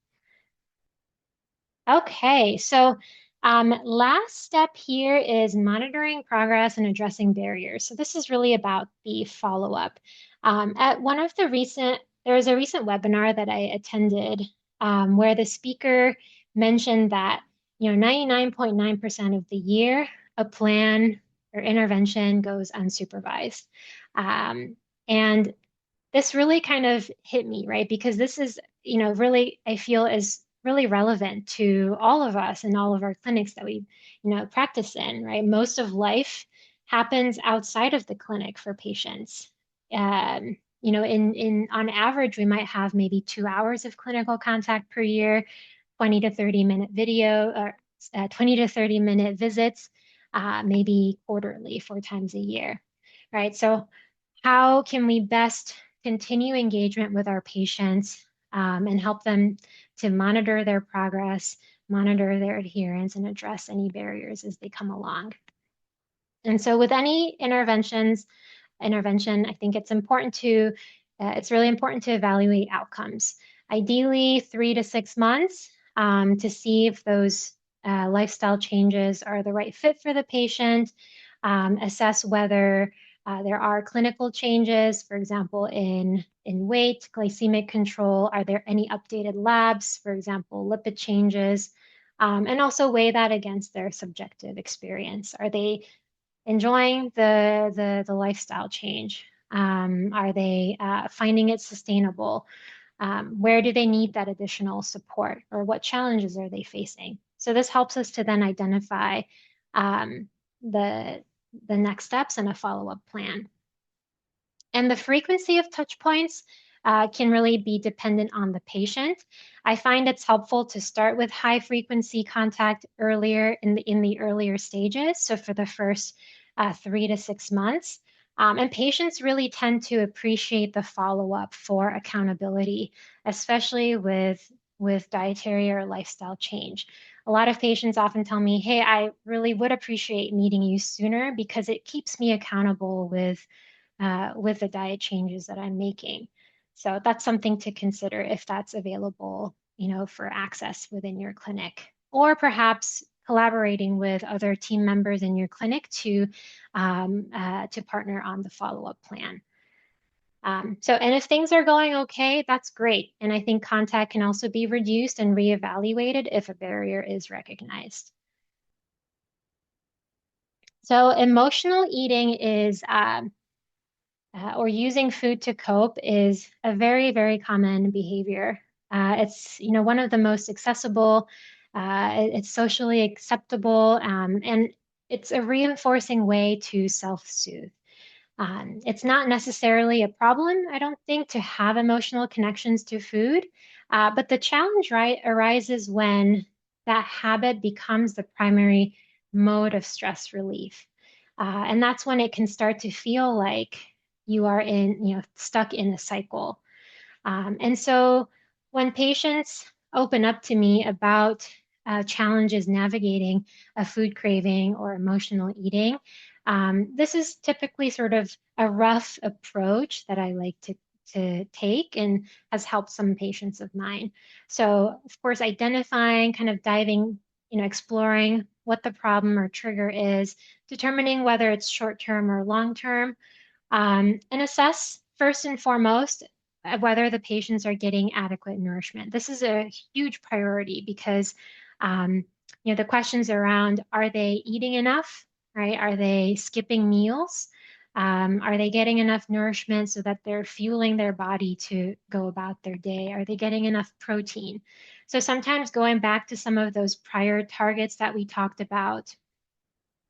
[SPEAKER 2] Okay, so last step here is monitoring progress and addressing barriers. So this is really about the follow-up. At one of the there was a recent webinar that I attended where the speaker mentioned that 99.9% of the year, a plan or intervention goes unsupervised. And this really kind of hit me, right? Because this is, really, I feel is really relevant to all of us and all of our clinics that we, practice in, right? Most of life happens outside of the clinic for patients. In on average, we might have maybe 2 hours of clinical contact per year, 20 to 30-minute video, or 20 to 30-minute visits, maybe quarterly, 4 times a year, right? So how can we best continue engagement with our patients and help them to monitor their progress, monitor their adherence, and address any barriers as they come along? And so with any intervention, I think it's really important to evaluate outcomes. Ideally, 3 to 6 months to see if those lifestyle changes are the right fit for the patient, assess whether there are clinical changes, for example, in weight, glycemic control. Are there any updated labs, for example, lipid changes? And also weigh that against their subjective experience. Are they enjoying the lifestyle change? Are they finding it sustainable? Where do they need that additional support, or what challenges are they facing? So this helps us to then identify the next steps and a follow-up plan. And the frequency of touch points can really be dependent on the patient. I find it's helpful to start with high frequency contact earlier in the earlier stages. So for the first 3 to 6 months. And patients really tend to appreciate the follow-up for accountability, especially with dietary or lifestyle change. A lot of patients often tell me, hey, I really would appreciate meeting you sooner because it keeps me accountable with the diet changes that I'm making. So that's something to consider if that's available, for access within your clinic, or perhaps collaborating with other team members in your clinic to partner on the follow-up plan. And if things are going okay, that's great. And I think contact can also be reduced and reevaluated if a barrier is recognized. So emotional eating is or using food to cope is a very, very common behavior. It's one of the most accessible, it's socially acceptable, and it's a reinforcing way to self-soothe. It's not necessarily a problem, I don't think, to have emotional connections to food, but the challenge, right, arises when that habit becomes the primary mode of stress relief. And that's when it can start to feel like you are stuck in a cycle. And so when patients open up to me about challenges navigating a food craving or emotional eating, this is typically sort of a rough approach that I like to take and has helped some patients of mine. So, of course, identifying, kind of diving, exploring what the problem or trigger is, determining whether it's short-term or long-term, and assess first and foremost whether the patients are getting adequate nourishment. This is a huge priority because the questions around, are they eating enough, right? Are they skipping meals? Are they getting enough nourishment so that they're fueling their body to go about their day? Are they getting enough protein? So sometimes going back to some of those prior targets that we talked about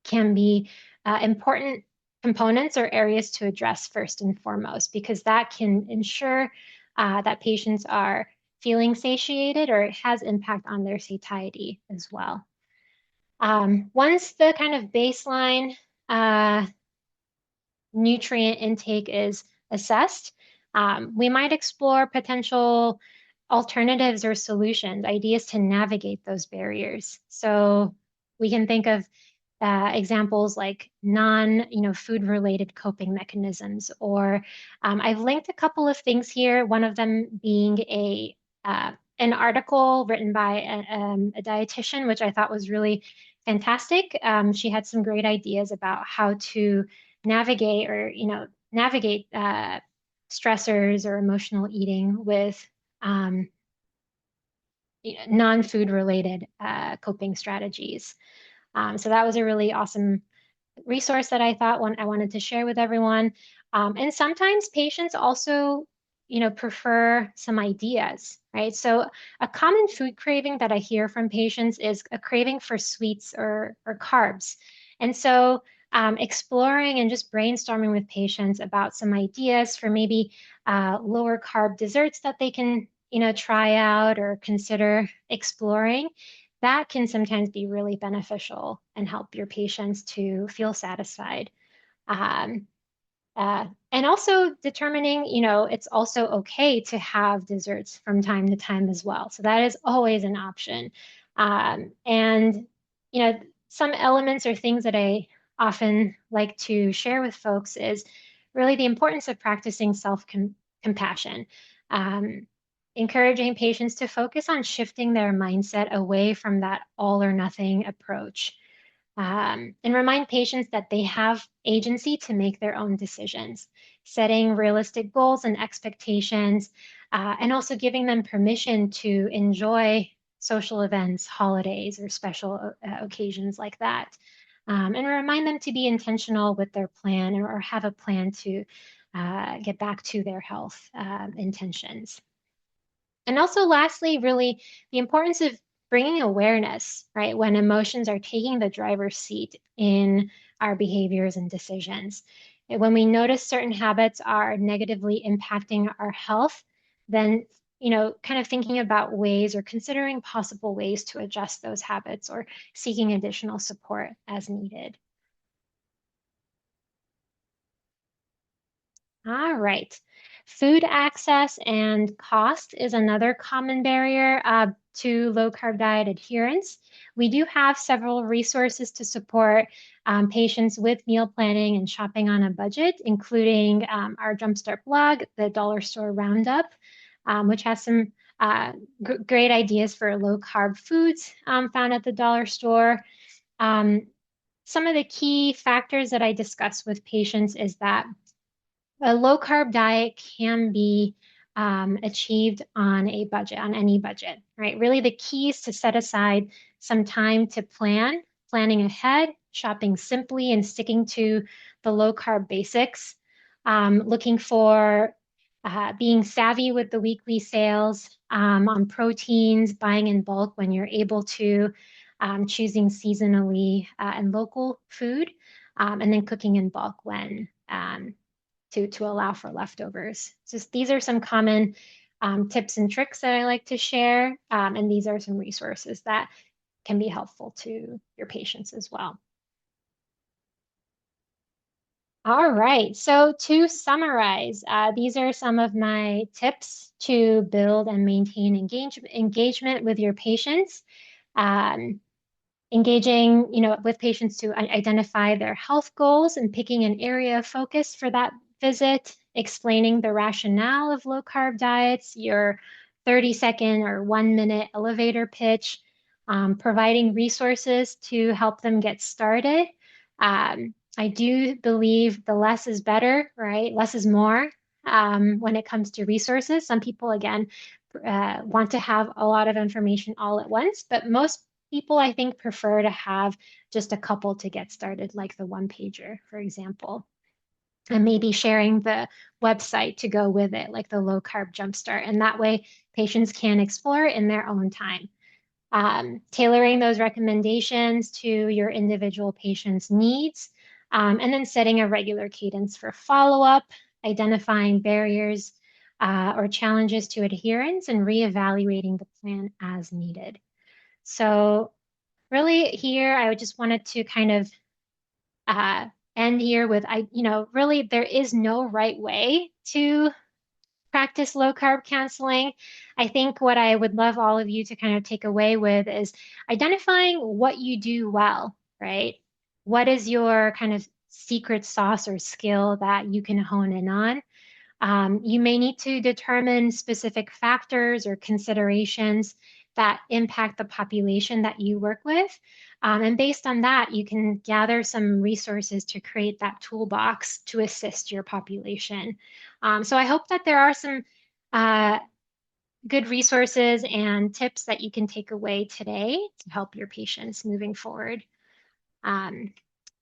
[SPEAKER 2] can be important components or areas to address first and foremost, because that can ensure that patients are feeling satiated, or it has impact on their satiety as well. Once the kind of baseline nutrient intake is assessed, we might explore potential alternatives or solutions, ideas to navigate those barriers. So we can think of examples like food related coping mechanisms, or I've linked a couple of things here, one of them being an article written by a dietitian, which I thought was really fantastic. She had some great ideas about how to navigate stressors or emotional eating with um, non-food related coping strategies. So that was a really awesome resource that I thought I wanted to share with everyone. And sometimes patients also, prefer some ideas, right? So a common food craving that I hear from patients is a craving for sweets or carbs. And so exploring and just brainstorming with patients about some ideas for maybe lower carb desserts that they can, try out or consider exploring, that can sometimes be really beneficial and help your patients to feel satisfied. Um, and also determining, it's also okay to have desserts from time to time as well. So that is always an option. And, some elements or things that I often like to share with folks is really the importance of practicing self-compassion. Um, Encouraging patients to focus on shifting their mindset away from that all or nothing approach, and remind patients that they have agency to make their own decisions, setting realistic goals and expectations, and also giving them permission to enjoy social events, holidays, or special occasions like that. And remind them to be intentional with their plan, or have a plan to get back to their health intentions. And also, lastly, really the importance of bringing awareness, right, when emotions are taking the driver's seat in our behaviors and decisions. And when we notice certain habits are negatively impacting our health, then, kind of thinking about ways or considering possible ways to adjust those habits or seeking additional support as needed. All right. Food access and cost is another common barrier to low carb diet adherence. We do have several resources to support patients with meal planning and shopping on a budget, including our Jumpstart blog, the Dollar Store Roundup, which has some great ideas for low carb foods found at the dollar store. Um, some of the key factors that I discuss with patients is that a low carb diet can be achieved on a budget, on any budget, right? Really, the key is to set aside some time to planning ahead, shopping simply, and sticking to the low carb basics. Looking for being savvy with the weekly sales on proteins, buying in bulk when you're able to, choosing seasonally and local food, and then cooking in bulk when to allow for leftovers. Just these are some common tips and tricks that I like to share, and these are some resources that can be helpful to your patients as well. All right, so to summarize, these are some of my tips to build and maintain engagement with your patients. Um, Engaging, with patients to identify their health goals and picking an area of focus for that visit, explaining the rationale of low carb diets, your 30-second or 1 minute elevator pitch, providing resources to help them get started. I do believe the less is better, right? Less is more when it comes to resources. Some people, again, want to have a lot of information all at once, but most people, I think, prefer to have just a couple to get started, like the one pager, for example, and maybe sharing the website to go with it, like the low carb jumpstart. And that way, patients can explore in their own time. Tailoring those recommendations to your individual patient's needs, and then setting a regular cadence for follow up, identifying barriers or challenges to adherence and reevaluating the plan as needed. So really here, I just wanted to kind of end here with, really there is no right way to practice low carb counseling. I think what I would love all of you to kind of take away with is identifying what you do well, right? What is your kind of secret sauce or skill that you can hone in on? You may need to determine specific factors or considerations that impact the population that you work with. And based on that, you can gather some resources to create that toolbox to assist your population. So I hope that there are some uh, good resources and tips that you can take away today to help your patients moving forward. Um,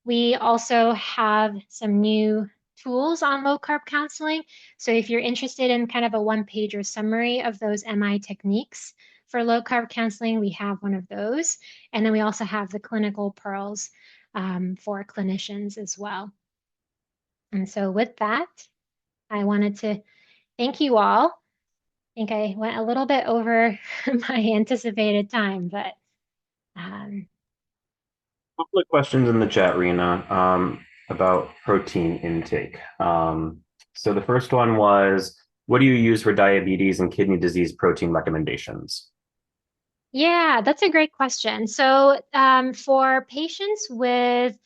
[SPEAKER 2] we also have some new tools on low carb counseling. So if you're interested in kind of a one-pager summary of those MI techniques for low carb counseling, we have one of those. And then we also have the clinical pearls for clinicians as well. And so with that, I wanted to thank you all. I think I went a little bit over my anticipated time, but um,
[SPEAKER 1] Couple of questions in the chat, Rena, about protein intake. So the first one was, what do you use for diabetes and kidney disease protein recommendations?
[SPEAKER 2] yeah, that's a great question. So, for patients with,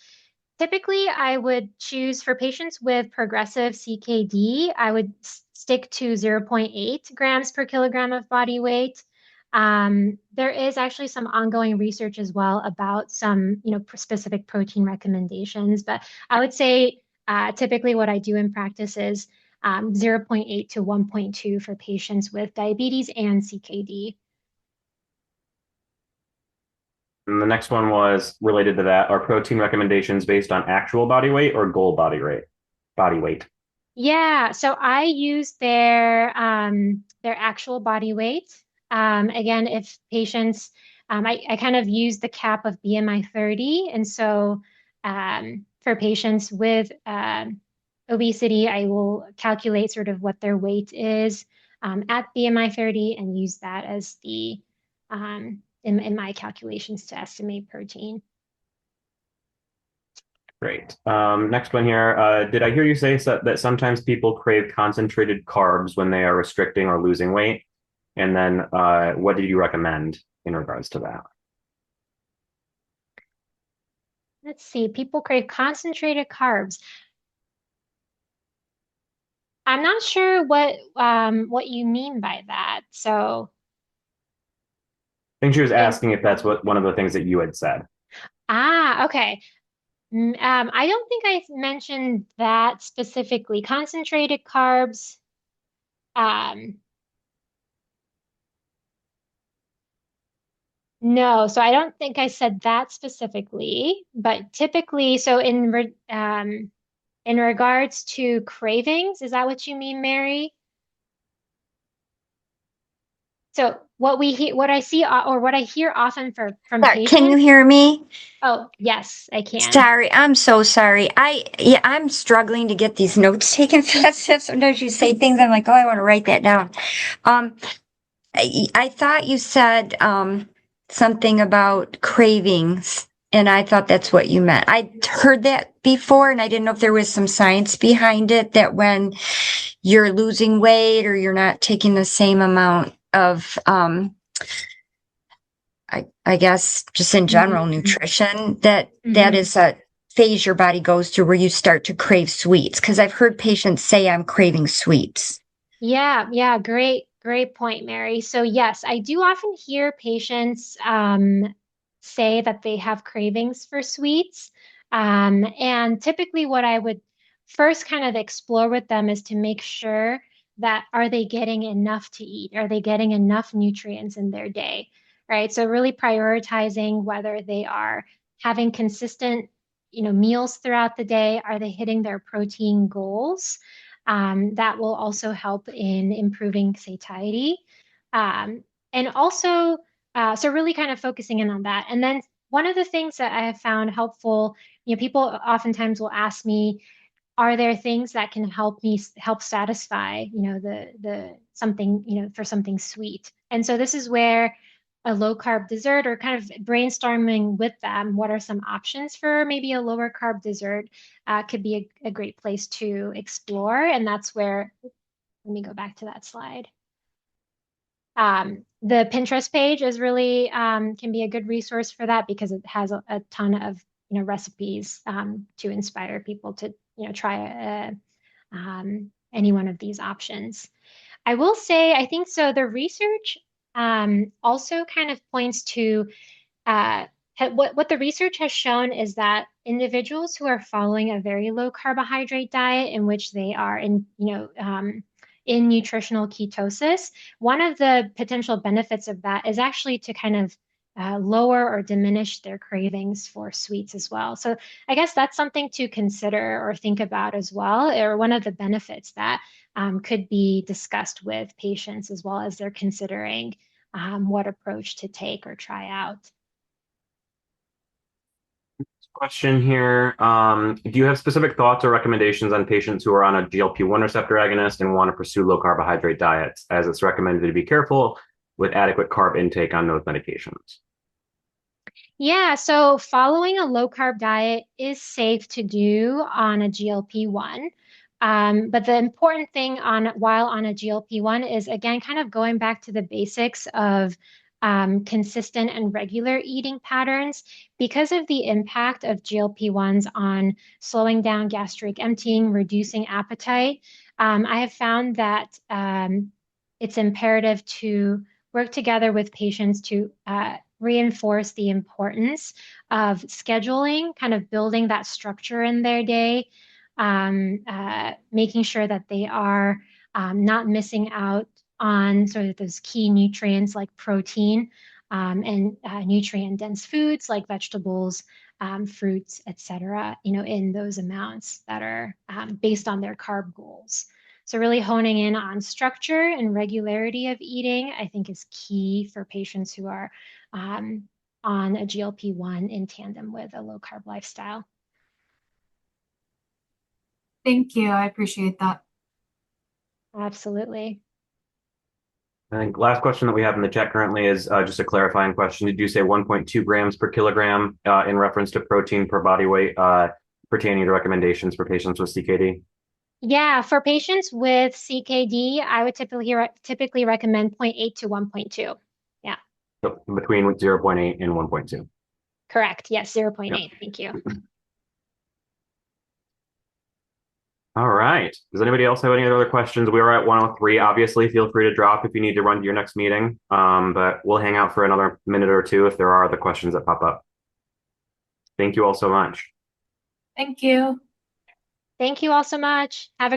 [SPEAKER 2] typically, I would choose for patients with progressive CKD, I would stick to zero point 0.8 grams per kilogram of body weight. There is actually some ongoing research as well about some, specific protein recommendations, but I would say typically what I do in practice is zero point 0.8 to 1.2 for patients with diabetes and CKD.
[SPEAKER 1] And the next one was related to that. Are protein recommendations based on actual body weight or goal body rate? Body weight.
[SPEAKER 2] Yeah, so I use their actual body weight. Again, if patients, I kind of use the cap of BMI 30, and so for patients with obesity, I will calculate sort of what their weight is at BMI 30 and use that as the in my calculations to estimate protein.
[SPEAKER 1] Great. Next one here. Did I hear you say that sometimes people crave concentrated carbs when they are restricting or losing weight? And then what did you recommend in regards to that?
[SPEAKER 2] Let's see, people crave concentrated carbs. I'm not sure what you mean by that. So,
[SPEAKER 1] I think she was
[SPEAKER 2] in
[SPEAKER 1] asking if that's what one of the things that you had said.
[SPEAKER 2] okay. I don't think I mentioned that specifically. Concentrated carbs. Um, no, so I don't think I said that specifically, but typically, so in regards to cravings, is that what you mean, Mary? So what I see, or what I hear often from
[SPEAKER 3] Sorry, can you
[SPEAKER 2] patients.
[SPEAKER 3] hear me?
[SPEAKER 2] Oh, yes, I can.
[SPEAKER 3] Sorry, I'm so sorry. I'm struggling to get these notes taken fast. Sometimes you say things, I'm like, oh, I want to write that down. Um, I thought you said something about cravings, and I thought that's what you meant. I'd heard that before, and I didn't know if there was some science behind it that when you're losing weight or you're not taking the same amount of I guess just in general
[SPEAKER 2] Mhm.
[SPEAKER 3] nutrition that
[SPEAKER 2] Mhm.
[SPEAKER 3] is a phase your body goes through where you start to crave sweets because I've heard patients say I'm craving sweets.
[SPEAKER 2] Yeah, yeah, great point, Mary. So yes, I do often hear patients say that they have cravings for sweets. And typically what I would first kind of explore with them is to make sure that are they getting enough to eat? Are they getting enough nutrients in their day? Right? So really prioritizing whether they are having consistent, meals throughout the day. Are they hitting their protein goals? That will also help in improving satiety. And also, so really kind of focusing in on that. And then one of the things that I have found helpful, people oftentimes will ask me, are there things that can help satisfy, the something, for something sweet? And so this is where a low carb dessert, or kind of brainstorming with them, what are some options for maybe a lower carb dessert, could be a great place to explore. And that's where, let me go back to that slide. The Pinterest page is really can be a good resource for that, because it has a ton of recipes to inspire people to try any one of these options. I will say, I think so. The research also kind of points to what the research has shown is that individuals who are following a very low carbohydrate diet, in which they are in nutritional ketosis, one of the potential benefits of that is actually to kind of lower or diminish their cravings for sweets as well. So I guess that's something to consider or think about as well, or one of the benefits that could be discussed with patients as well as they're considering what approach to take or try out.
[SPEAKER 1] Question here. Do you have specific thoughts or recommendations on patients who are on a GLP-1 receptor agonist and want to pursue low carbohydrate diets, as it's recommended to be careful with adequate carb intake on those medications?
[SPEAKER 2] Yeah, so following a low carb diet is safe to do on a GLP-1. But the important thing while on a GLP-1 is, again, kind of going back to the basics of consistent and regular eating patterns. Because of the impact of GLP-1s on slowing down gastric emptying, reducing appetite, I have found that it's imperative to work together with patients to reinforce the importance of scheduling, kind of building that structure in their day, making sure that they are not missing out on sort of those key nutrients like protein, and nutrient-dense foods like vegetables, fruits, etc., in those amounts that are based on their carb goals. So really honing in on structure and regularity of eating, I think, is key for patients who are on a GLP-1 in tandem with a low carb lifestyle.
[SPEAKER 4] Thank you. I appreciate that.
[SPEAKER 2] Absolutely.
[SPEAKER 1] I think last question that we have in the chat currently is just a clarifying question. Did you say 1.2 grams per kilogram in reference to protein per body weight, pertaining to recommendations for patients with CKD?
[SPEAKER 2] Yeah, for patients with CKD, I would typically recommend 0.8 to 1.2. Yeah.
[SPEAKER 1] So between 0.8 and 1.2.
[SPEAKER 2] Correct. Yes, 0.8.
[SPEAKER 1] Yep.
[SPEAKER 2] Thank you.
[SPEAKER 1] All right. Does anybody else have any other questions? We are at 1:03. Obviously, feel free to drop if you need to run to your next meeting. But we'll hang out for another minute or two if there are other questions that pop up. Thank you all so much.
[SPEAKER 4] Thank you.
[SPEAKER 2] Thank you all so much. Have a great